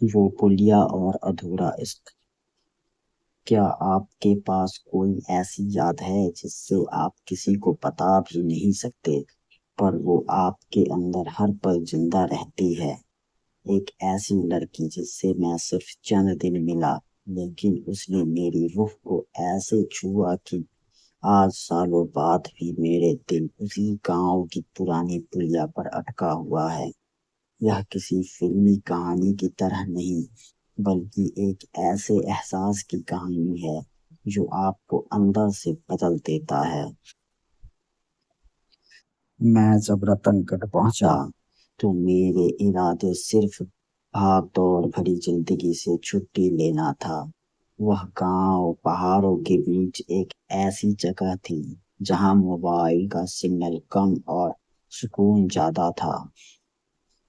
وہ پلیا اور ادھورا عشق۔ کیا آپ کے پاس کوئی ایسی یاد ہے جس سے آپ کسی کو بتا بھی نہیں سکتے، پر وہ آپ کے اندر ہر پل زندہ رہتی ہے؟ ایک ایسی لڑکی جس سے میں صرف چند دن ملا، لیکن اس نے میری روح کو ایسے چھوا کہ آج سالوں بعد بھی میرے دل اسی گاؤں کی پرانی پلیا پر اٹکا ہوا ہے۔ یہ کسی فلمی کہانی کی طرح نہیں، بلکہ ایک ایسے احساس کی کہانی ہے جو آپ کو اندر سے بدل دیتا ہے۔ میں جب رتن گڑھ پہنچا تو میرے ارادے صرف بھاگ دوڑ بھری زندگی سے چھٹی لینا تھا۔ وہ گاؤں پہاڑوں کے بیچ ایک ایسی جگہ تھی جہاں موبائل کا سگنل کم اور سکون زیادہ تھا۔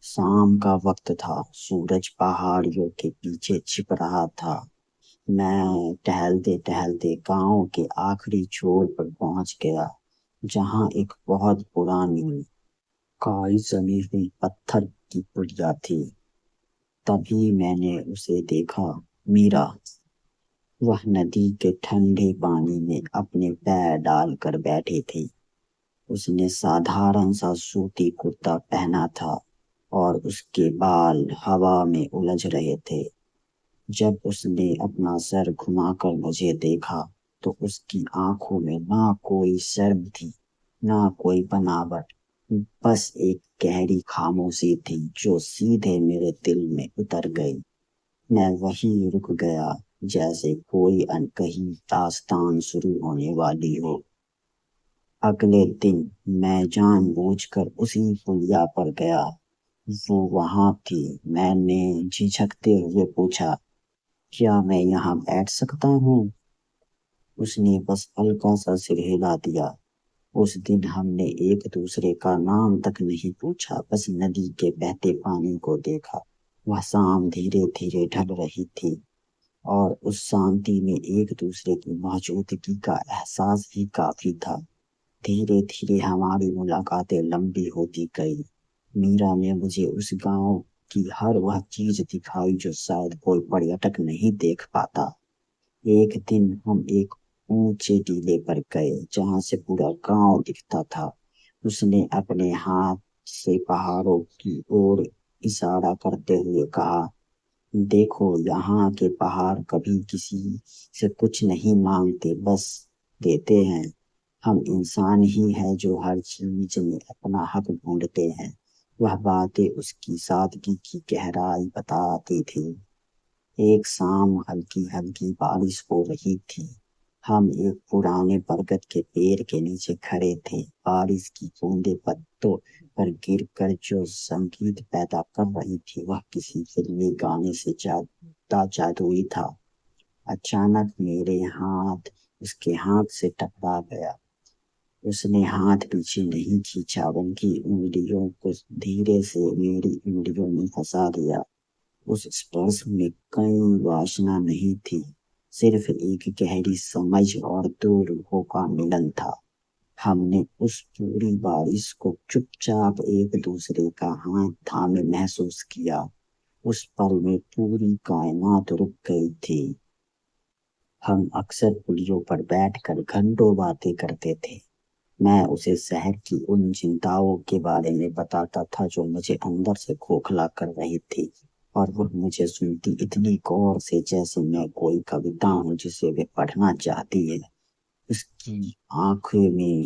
شام کا وقت تھا، سورج پہاڑیوں کے پیچھے چھپ رہا تھا۔ میں ٹہلتے ٹہلتے گاؤں کے آخری چھور پر پہنچ گیا، جہاں ایک بہت پرانی کائی زمین ہوئی پتھر کی پلیا تھی۔ تبھی میں نے اسے دیکھا، میرا۔ وہ ندی کے ٹھنڈے پانی میں اپنے پیر ڈال کر بیٹھی تھی۔ اس نے سادھارن سا سوتی کرتا پہنا تھا اور اس کے بال ہوا میں الجھ رہے تھے۔ جب اس نے اپنا سر گھما کر مجھے دیکھا تو اس کی آنکھوں میں نہ کوئی شرم تھی، نہ کوئی بناوٹ، بس ایک گہری خاموشی تھی جو سیدھے میرے دل میں اتر گئی۔ میں وہیں رک گیا، جیسے کوئی انکہی داستان شروع ہونے والی ہو۔ اگلے دن میں جان بوجھ کر اسی پلیا پر گیا۔ وہ وہاں تھی۔ میں نے جھجکتے ہوئے پوچھا، کیا میں یہاں بیٹھ سکتا ہوں؟ اس نے بس ہلکا سا سر ہلا دیا۔ اس دن ہم نے ایک دوسرے کا نام تک نہیں پوچھا، بس ندی کے بہتے پانی کو دیکھا۔ وہ شام دھیرے دھیرے ڈھل رہی تھی اور اس شانتی میں ایک دوسرے کی موجودگی کا احساس ہی کافی تھا۔ دھیرے دھیرے ہماری ملاقاتیں لمبی ہوتی گئی۔ میرا نے مجھے اس گاؤں کی ہر وہ چیز دکھائی جو شاید کوئی پریٹک نہیں دیکھ پاتا۔ ایک دن ہم ایک اونچے ٹیلے پر گئے جہاں سے پورا گاؤں دکھتا تھا۔ اس نے اپنے ہاتھ سے پہاڑوں کی اور اشارہ کرتے ہوئے کہا، دیکھو، یہاں کے پہاڑ کبھی کسی سے کچھ نہیں مانگتے، بس دیتے ہیں۔ ہم انسان ہی ہیں جو ہر چیز میں اپنا حق ڈھونڈتے ہیں۔ وہ باتیں اس کی سادگی کی گہرائی بتاتی تھی۔ ایک شام ہلکی ہلکی بارش ہو رہی تھی۔ ہم ایک پرانے برگد کے پیڑ کے نیچے کھڑے تھے۔ بارش کی بوندیں پتوں پر گر کر جو سنگیت پیدا کر رہی تھی وہ کسی فلمی گانے سے زیادہ جادوئی تھا۔ اچانک میرے ہاتھ اس کے ہاتھ سے ٹکرا گیا۔ اس نے ہاتھ پیچھے نہیں کھینچا بلکہ انگلیوں کو دھیرے سے میری انگلیوں میں پھنسا دیا۔ اس اسپرش میں کوئی واشنا نہیں تھی، صرف ایک گہری سمجھ اور دو روحوں کا ملن تھا۔ ہم نے اس پوری بارش کو چپ چاپ ایک دوسرے کا ہاتھ تھامے محسوس کیا۔ اس پل میں پوری کائنات رک گئی تھی۔ ہم اکثر پلیوں پر بیٹھ کر گھنٹوں باتیں کرتے تھے۔ میں اسے شہر کی ان چنتاؤں کے بارے میں بتاتا تھا جو مجھے اندر سے کھوکھلا کر رہی تھی، اور وہ مجھے سنتی اتنی غور سے جیسے میں کوئی کویتا ہوں جسے وہ پڑھنا چاہتی ہے۔ اس کی آنکھوں میں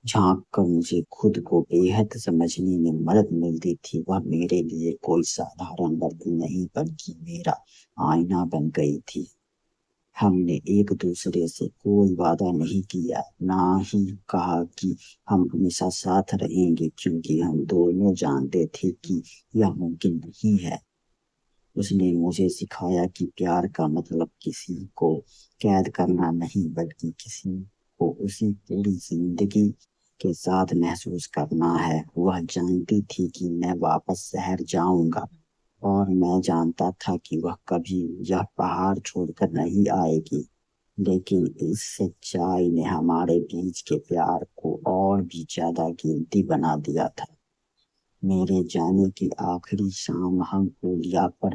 جھانک کر مجھے خود کو بے حد سمجھنے میں مدد ملتی تھی۔ وہ میرے لیے کوئی سادھارن لڑکی نہیں بلکہ میرا آئینہ بن گئی تھی۔ ہم نے ایک دوسرے سے کوئی وعدہ نہیں کیا، نہ ہی کہا کہ ہم ہمیشہ ساتھ رہیں گے، کیونکہ ہم دونوں جانتے تھے کہ یہ ممکن نہیں ہے۔ اس نے مجھے سکھایا کہ پیار کا مطلب کسی کو قید کرنا نہیں، بلکہ کسی کو اسی پوری زندگی کے ساتھ محسوس کرنا ہے۔ وہ جانتی تھی کہ میں واپس شہر جاؤں گا، اور میں جانتا تھا کہ وہ کبھی یہ پہاڑ چھوڑ کر نہیں آئے گی، لیکن اس سچائی نے ہمارے بیچ کے پیار کو اور بھی زیادہ قیمتی بنا دیا تھا۔ میرے جانے کی آخری شام ہم پولیا پر